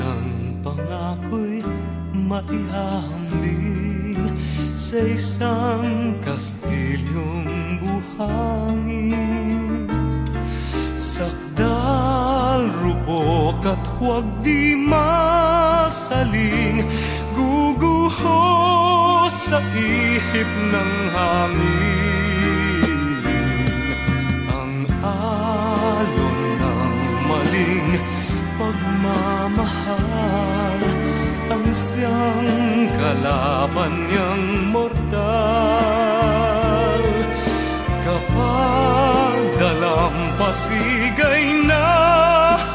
Isang pangako'y maihahambing sa isang kastilyong buhangin. Sakdal, rupok at huwag di masaling, guguho sa ihip ng hangin. Ang alon ng maling pagmamahal, ang siyang kalaban niyang mortal. Kapag dalampasigay na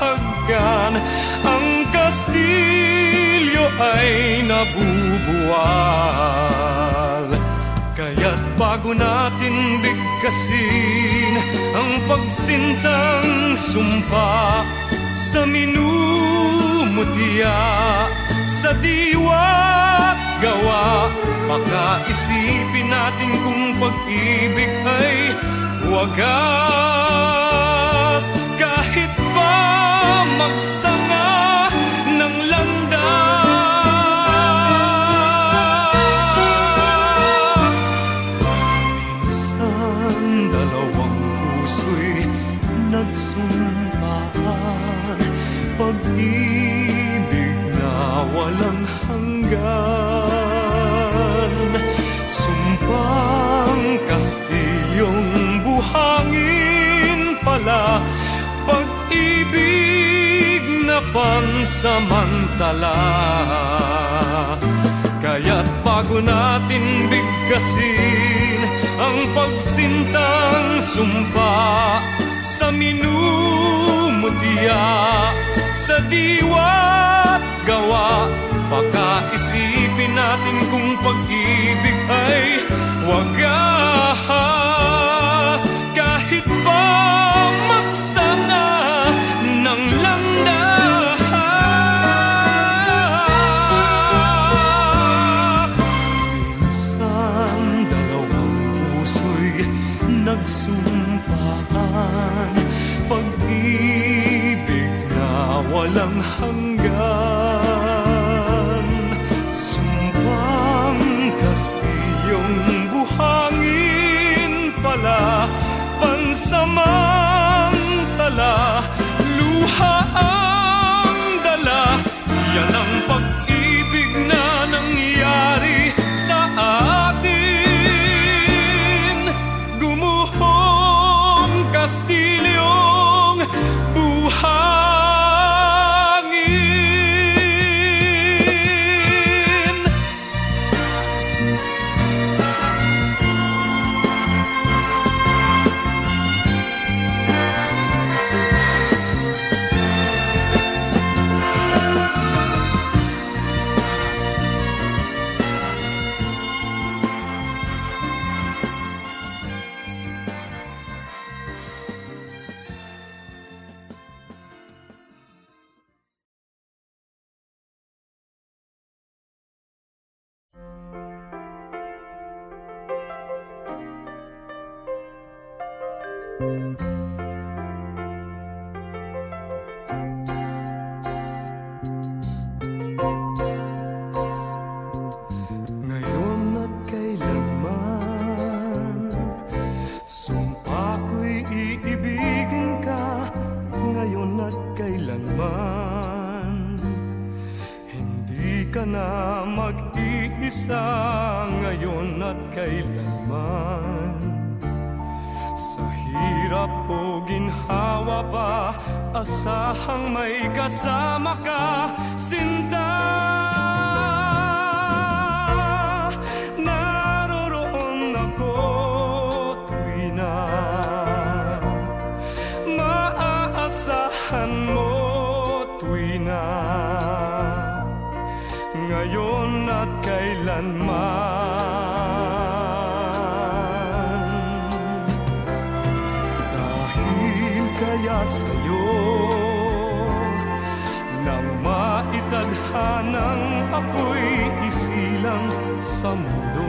haggan, ang kastilyo ay nabubuwal. Kaya't bago natin bigkasin ang pagsintang sumpa sa minumutya, sa diwa't gawa, pakaisipin natin kung pag-ibig ay wagas. Kahit pa magsanga ng landas, minsan dalawang puso'y nagsumpaan, pag-ibig na walang hanggan. Sumpang kastilyong buhangin pala, pag-ibig na pansamantala. Kaya't bago natin bigkasin ang pagsintang sumpa sa minumutya, sa diwa't gawa, pakaisipin natin kung pag-ibig ay wagas. Kahit pa magsanga ng landas, minsan dalawang puso'y nagsumpaan, pag-ibig na walang hanggan. Sumpang kastilyong buhangin pala, pansamantala, luha ang dala. Yan ang pag-ibig na nangyari sa atin. Gumuhong kastilyong buhangin. Ngayon at kailanman, sumpa ko'y iibigin ka. Ngayon at kailanman, hindi ka na mag-iisa. Ngayon at kailanman, sa hirap o ginhawa pa, asahang may kasama ka, sinta. Naroroon ako tuwi na maaasahan mo, tuwi na ngayon at kailanman. Dahil kaya sa'yo nang maitadhanang ako'y isilang sa mundo,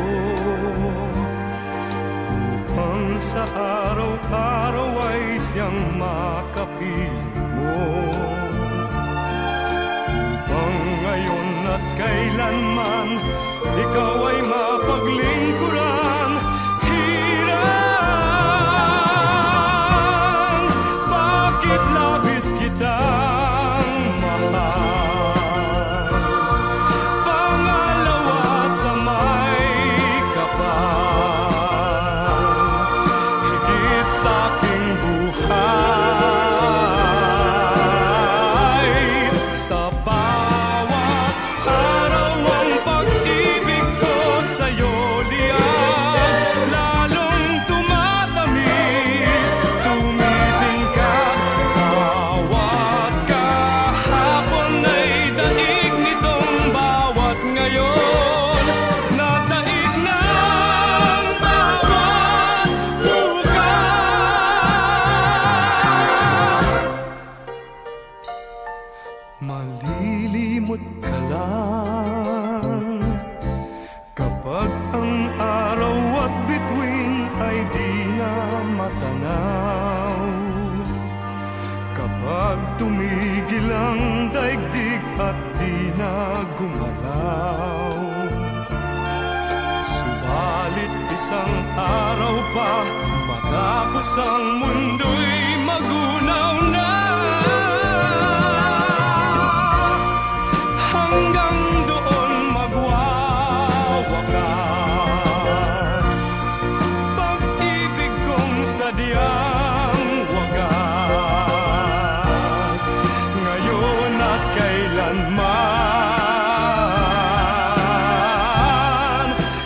upang sa araw-araw ay siyang makapiling mo. at kailanman ikaw ay mapaglingkuran. Hirang, bakit labis kitang mahal? Pangalawa sa may kapal, higit sa aking buhay. Sa bawat araw ang pag-ibig ko sa'yo liyan, lalong tumatamis, tumitingkad. Bawat kahapon ay daig nitong bawat ngayon, na daig ng bawat bukas. Malilimot ka lang kapag ang araw at bituin ay di na matanaw. Kapag tumigil ang daigdig at di na gumalaw. Subalit isang araw pa matapos ang mundo'y magunaw na. Hanggang doon magwawakas pag-ibig kong sadyang wagas, ngayon at kailanman.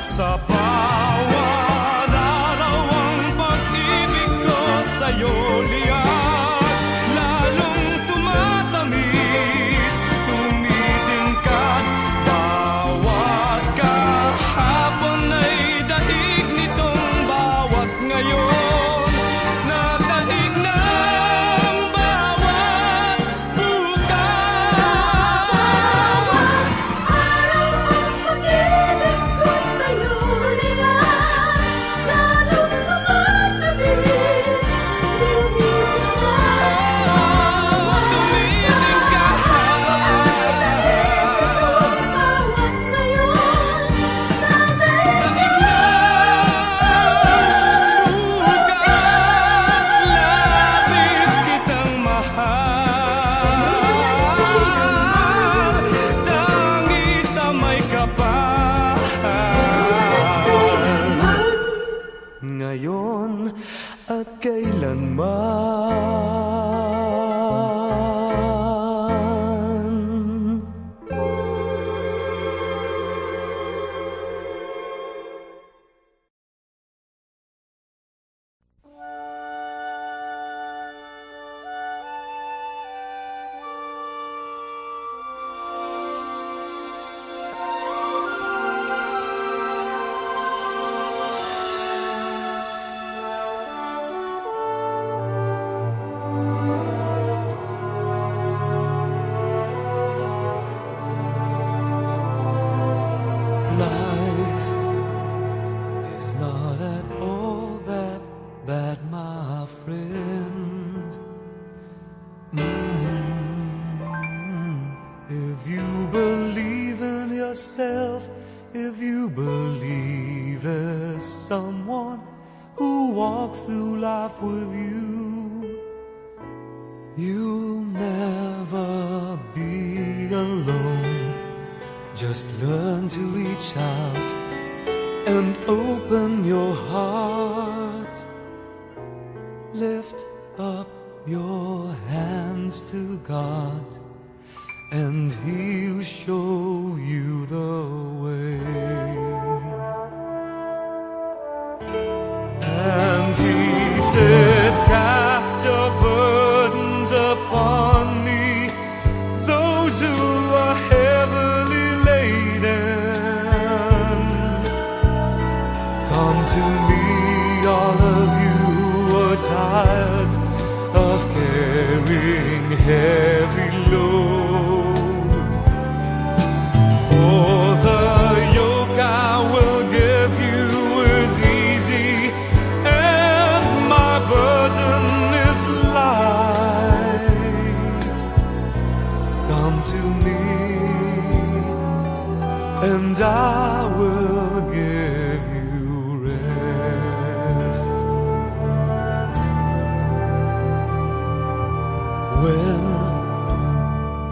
Sa bawat araw ang pag-ibig ko sa'yo liyan, lalong tumatamis, tumitingkad. Bawat kahapon ay daig nitong bawat ngayon, na daig ng bawat bukas. Labis kitang mahal, tangi sa may kapal, ngayon at kailanman. Life is not at all that bad, my friend. If you believe in yourself, if you believe there's someone who walks through life with you, you'll never be alone. Just learn to reach out and open your heart. Lift up your hands to God, and He'll show you the way. And He said, cast your burdens upon me, those who are heavily laden. Come to me, all of you who are tired of carrying heavy loads. For the yoke I will give you is easy, and my burden is light. Come to me, and I will give you rest. When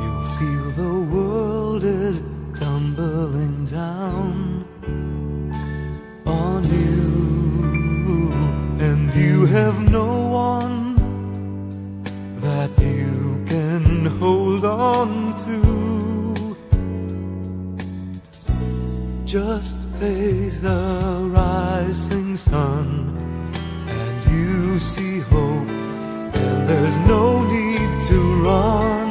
you feel the world is tumbling down on you, and you have no one that you can hold on to, just face the rising sun and you see hope, and there's no need to run.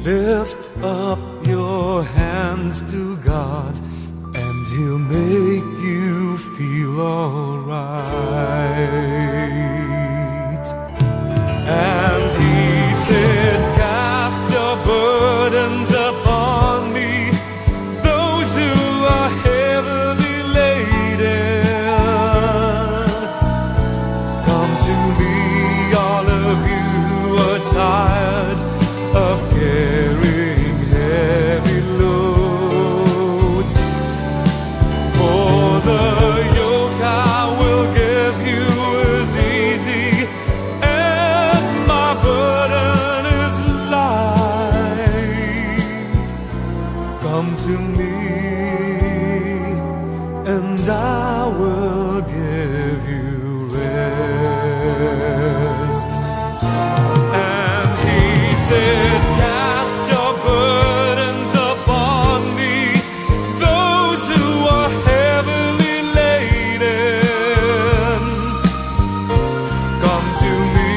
Lift up your hands to God and He'll make you feel alright. And He said, cast your burdens upon me, those who are heavily laden. Come to me, all of you who are tired of carrying heavy loads. For the yoke I will give you is easy, and my burden is light. Come to me, and I will give you rest. And He said, cast your burdens upon me, those who are heavily laden. Come to me,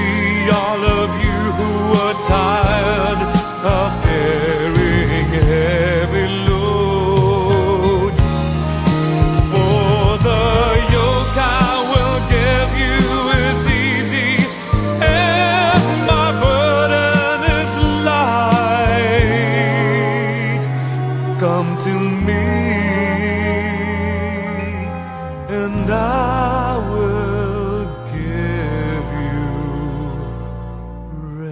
all of you who are tired of carrying heavy loads. For the yoke I will give you is easy, and my burden is light. Come to me, and I will give you rest.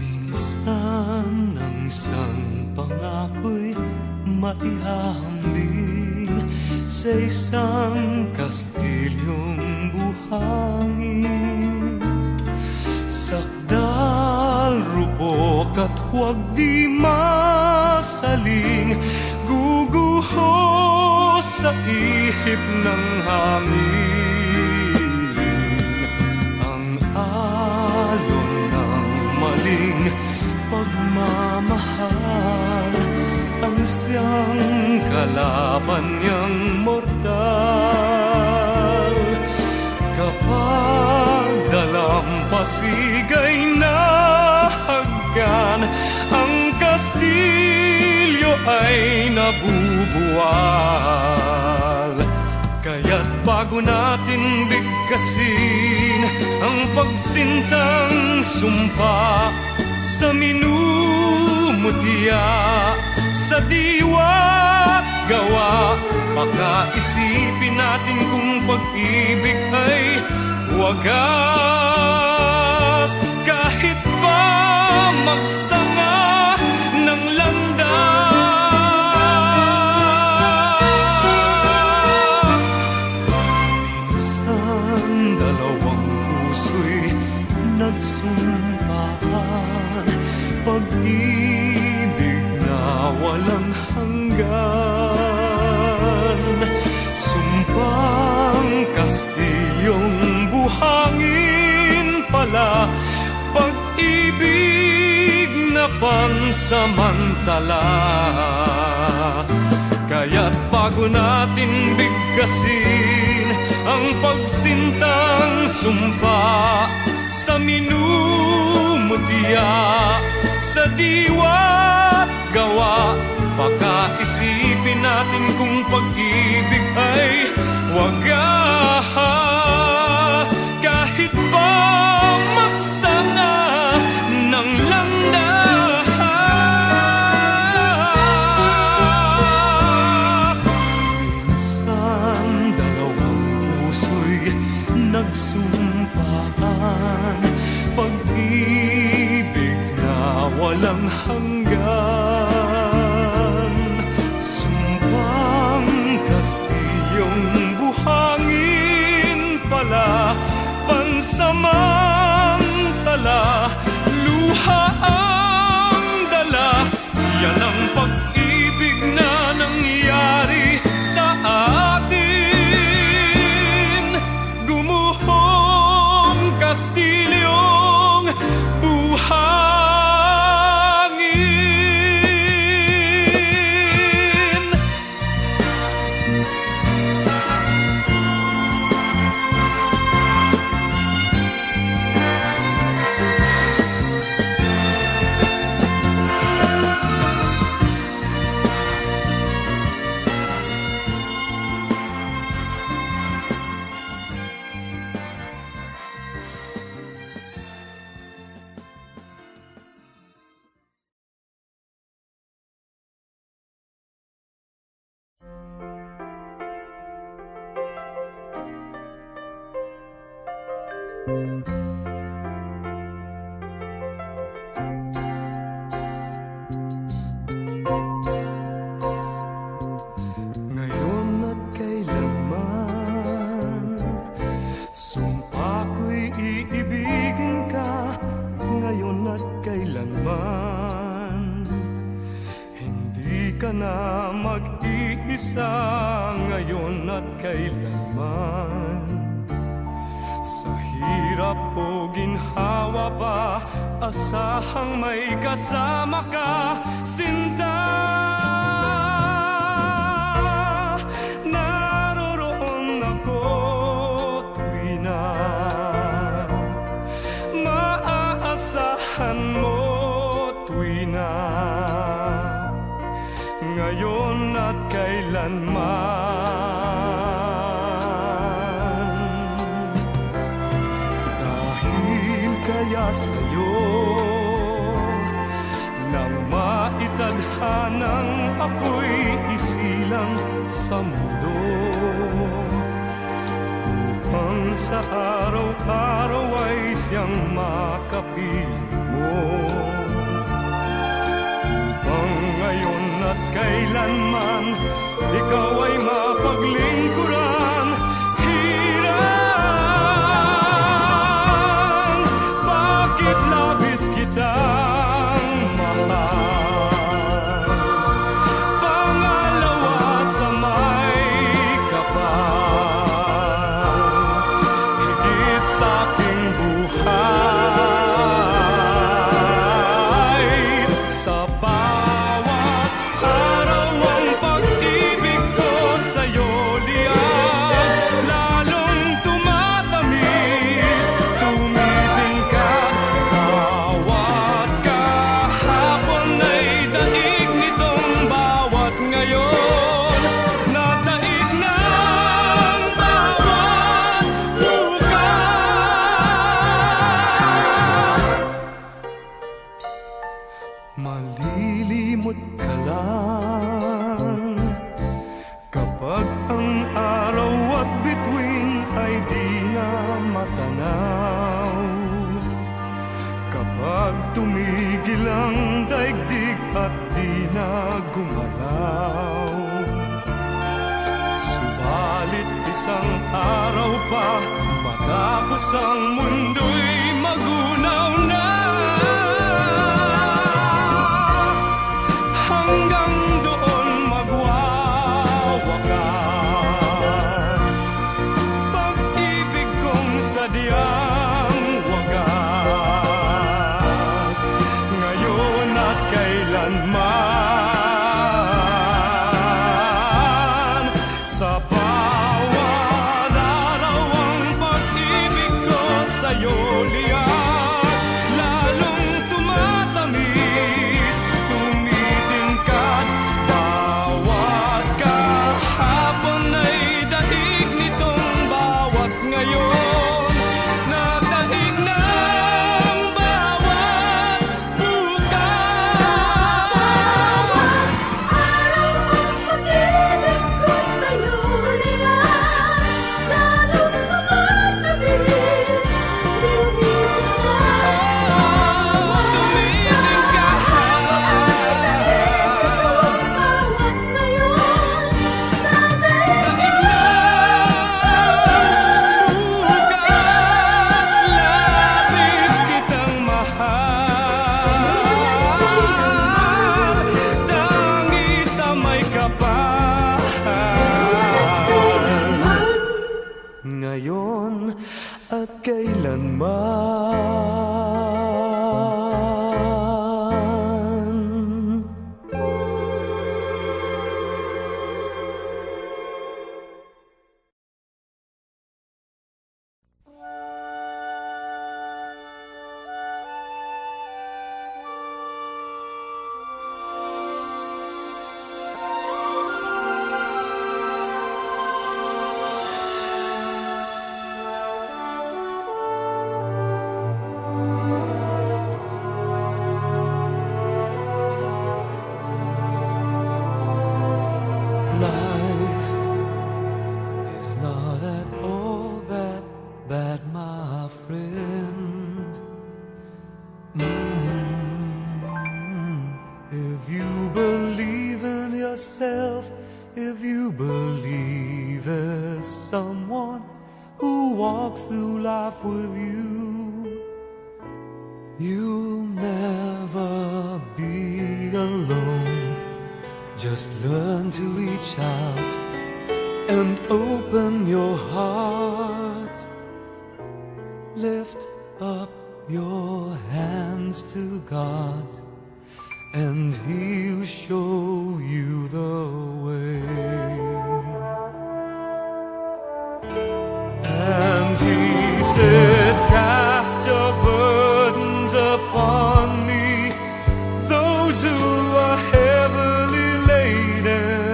Minsan ang isang pangako'y maihahambing sa isang kastilyong buhangin. Sakdal, rupok at huwag di masaling, guguho sa ihip ng hangin. Ang alon ng maling pagmamahal, ang siyang kalaban niyang mortal. Kapag dalampasigay na hagkan, ang kastilyo ay nabubuwal. Kaya't bago natin bigkasin ang pagsintang sumpa sa minumutya, sa diwa't gawa, pakaisipin natin kung pag-ibig ay wagas. Kahit pa magsanga ng landas, minsan dalawang puso'y nagsumpaan, pag-ibig na walang hanggan. Sumpang kastilyong buhangin pala, pag-ibig na pansamantala. Kaya't bago natin bigkasin ang pagsintang sumpa sa minumutya, sa diwa't gawa, pakaisipin natin kung pag-ibig ay wagas. Kahit pa magsama ng landas, minsan dalawang puso'y nagsumpaan, pag-ibig na walang hanggan. Sumpang Kastilyong buhangin pala, pansamantala, luha ang dala. Yan ang pag-ibig na nangyari sa atin. Gumuhong Kastilyong buhangin. Ngayon at kailanman, sumpa ko'y iibigin ka. Ngayon at kailanman, hindi ka na mag-iisa. Ngayon at kailanman, sa hirap o ginhawa pa, asahang may kasama ka, sinta. Naroroon ako tuwi na maaasahan mo, tuwi na ngayon at kailanman. Kaya sa'yo nang maitadhanang ako'y isilang sa mundo, upang sa araw-araw ay siyang makapiling mo, upang ngayon at kailanman ikaw ay mapaglingkuran. Labis kitang mahal, pangalawa sa may kapal, higit sa aking buhay. Sa bawat araw ang pag-ibig ko sa'yo liyan, lalong tumatamis, tumiting ka. Malilimot ka lang kapag ang araw at bituin ay di na matanaw, kapag tumigil ang daigdig at di na gumalaw. Subalit isang araw pa matapos ang mundo'y magunaw na, hanggang doon magwawakas pag-ibig kong sadyang wagas. Ngayon at kailanman. Sa bawat araw ang pag-ibig ko sa'yo liyan, lalong tumatamis, tumitingkad. Bawat kahapon ay daig nitong bawat ngayon, nadaig ng bawat bukas. Araw ang pag-ibig ko sa'yo liyan, lalong tumatamis, Labis kitang mahal, tangi sa may kapal. Ngayon at kailanman. Life is not at all that bad, my friend. If you believe in yourself, if you believe there's someone who walks through life with you, you'll never be alone. Just learn to reach out and open your heart. Lift up your hands to God, and He'll show you the way. And He said, cast your burdens upon me, those who are heavily laden.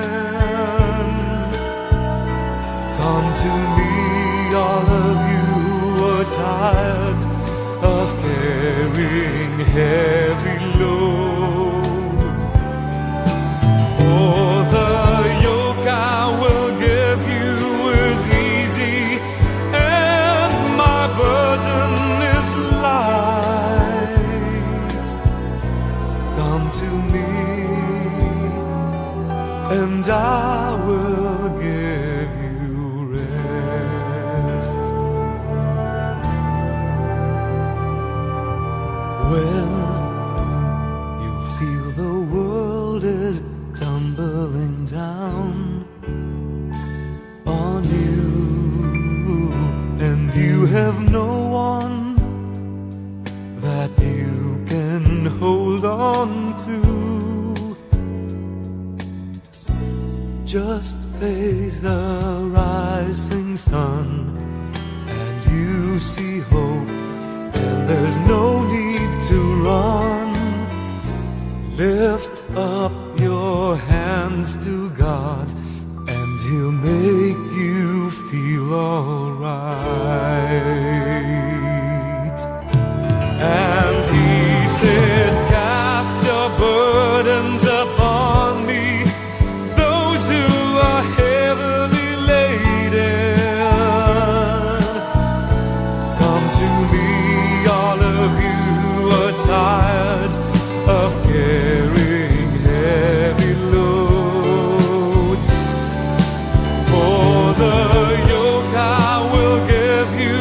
Come to me, all of you who are tired of carrying heavy loads. For the yoke I will give you is easy, and my burden is light. Come to me, and I will give you rest. When you feel the world is tumbling down on you, and you have no one that you can hold on to, just face the rising sun, and you see hope, and there's no need to run. Lift up your hands to God, and He'll make you feel alright. And He said, cast your burdens upon me, those who are heavily laden. Come to me, all of you who are tired of carrying heavy loads. For the yoke I will give you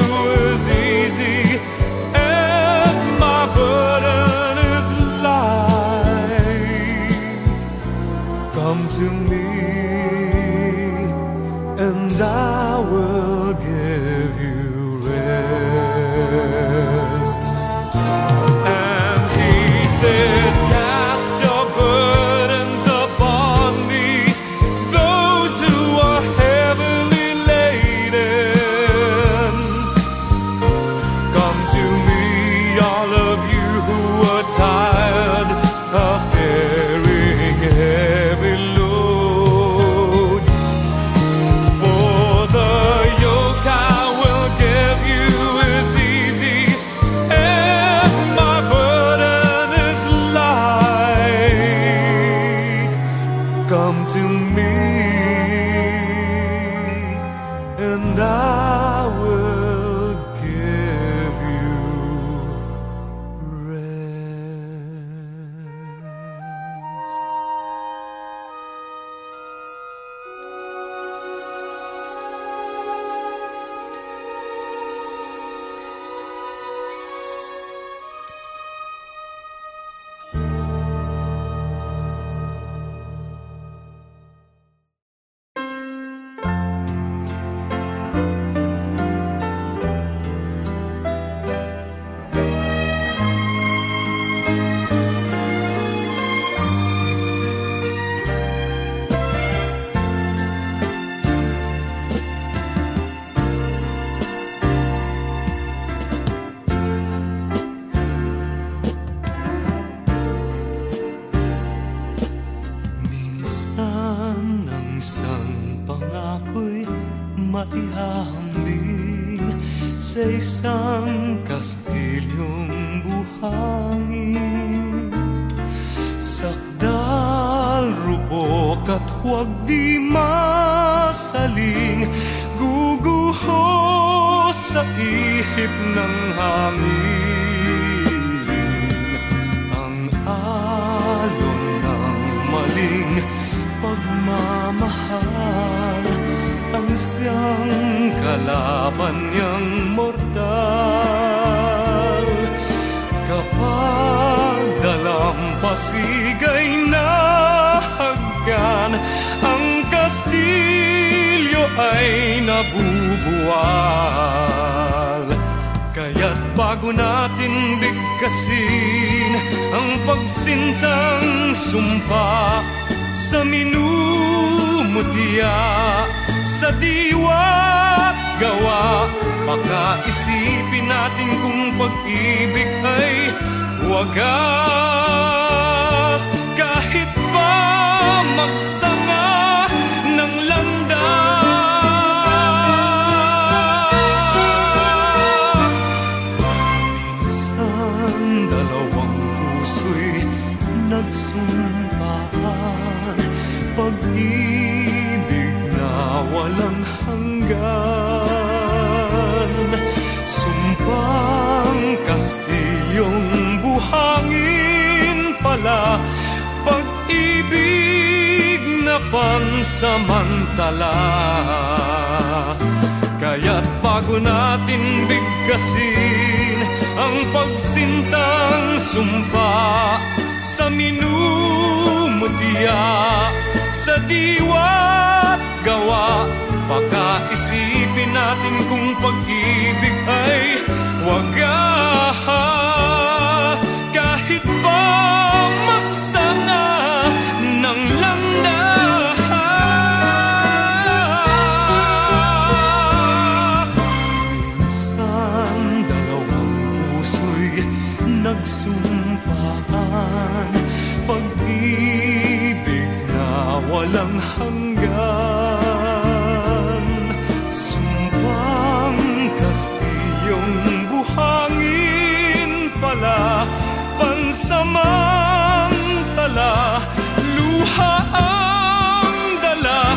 maihahambing sa isang kastilyong buhangin. Sakdal, rupok at huwag di masaling, guguho sa ihip ng hangin. Ang alon ng maling pagmamahal, ang siyang kalaban niyang mortal. Kapag dalampasigay na haggan, ang kastilyo ay nabubuwal. Kaya't bago natin bigkasin ang pagsintang sumpa sa minumutya, sa diwa't gawa, baka isipin natin kung pag-ibig ay wagas. Kahit pa magsama ng landas, minsan dalawang puso'y nagsumpaan, pag-ibig na walang hanggan. Sumpang kastilyong buhangin pala, pag-ibig na pansamantala. Kaya't bago natin bigkasin ang pagsintang sumpa sa minumutya, sa diwa't gawa, baka isipin natin kung pag-ibig ay wagas. Kahit pa magsanga ng landas, minsan dalawang puso'y nagsumpaan, pag-ibig na walang hanggan. Sumpang kastilyong buhangin pala, pansamantala, luha ang dala.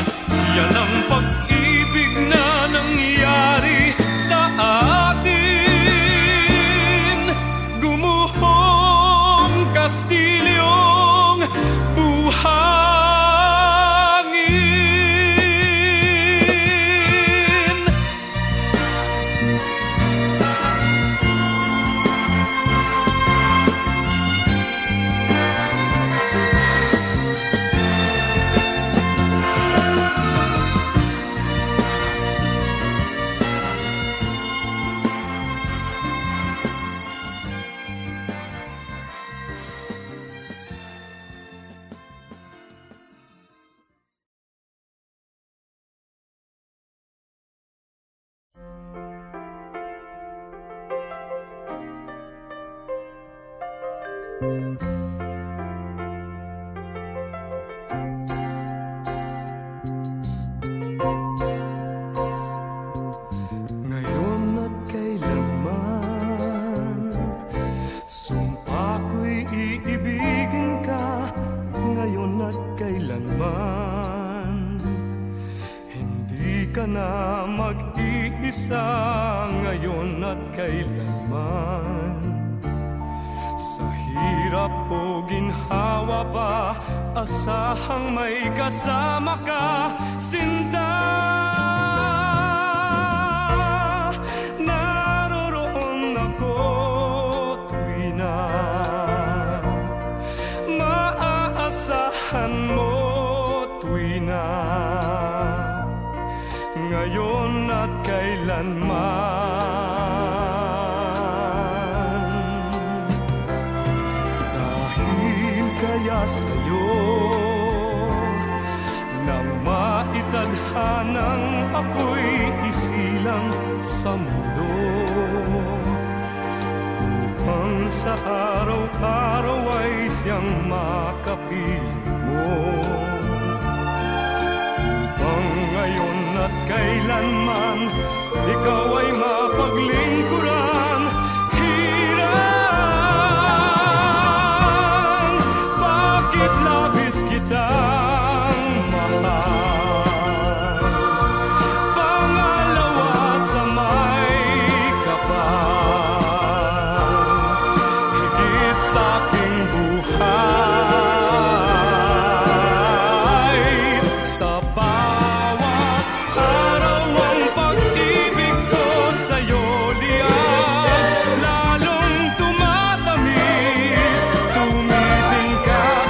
Yan ang pag-ibig na nangyari sa atin. Gumuhong kastilyong buhangin. Ngayon at kailanman, sumpa ko'y iibigin ka. Ngayon at kailanman, hindi ka na mag-iisa. Ngayon at kailanman, sa hirap o ginhawa pa, asahang may kasama ka, sinta. Naroroon ako tuwi na maaasahan mo, tuwi na ngayon at kailanman. Kaya sa'yo nang maitadhanang ako'y isilang sa mundo, upang sa araw-araw ay siyang makapiling mo, upang ngayon at kailanman ikaw ay mapaglingkuran. Hirang, bakit labis kitang mahal? Pangalawa sa may kapal, higit sa aking buhay. Sa bawat araw ang pag-ibig ko sa'yo liyan, lalong tumatamis, tumitingkad.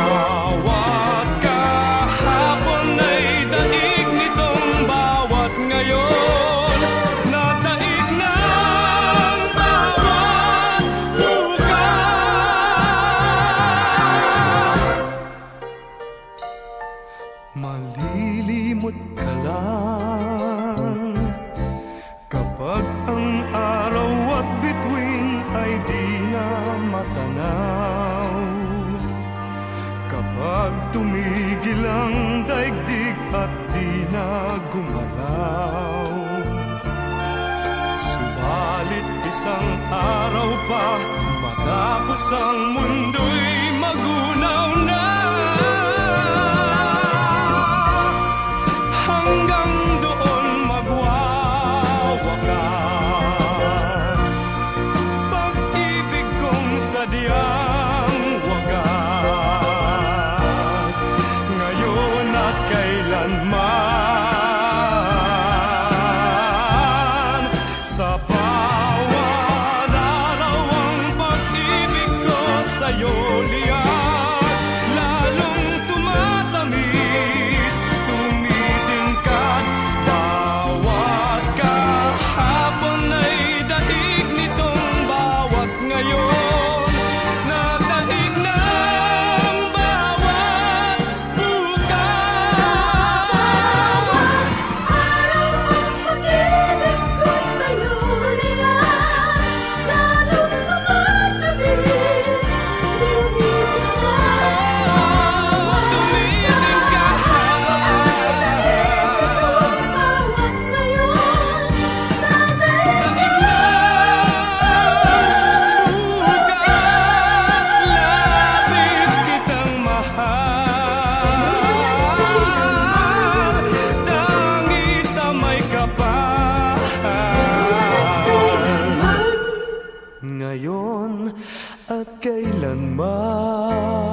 Bawat kahapon ay daig nitong bawat ngayon, na daig ng bawat bukas. Malilimot ka lang kapag ang araw at bituin ay di na matanaw. Kapag tumigil ang daigdig at di na gumalaw. Subalit isang araw pa matapos ang mundo'y magunaw na. Hanggang doon magwawakas pag-ibig kong sadyang wagas, ngayon at kailanman. Sa bawat araw ang pag-ibig ko sa'yo liyan, lalong tumatamis, tumitingkad. Bawat kahapon ay daig nitong bawat ngayon, na daig ng bawat bukas. Araw ang pag-ibig ko sa'yo liyan, lalong tumatamis, tumitingkad. Bawat ngayon, na daig bukas, labis kitang mahal, tangi sa may kapal, ngayon at kailanman.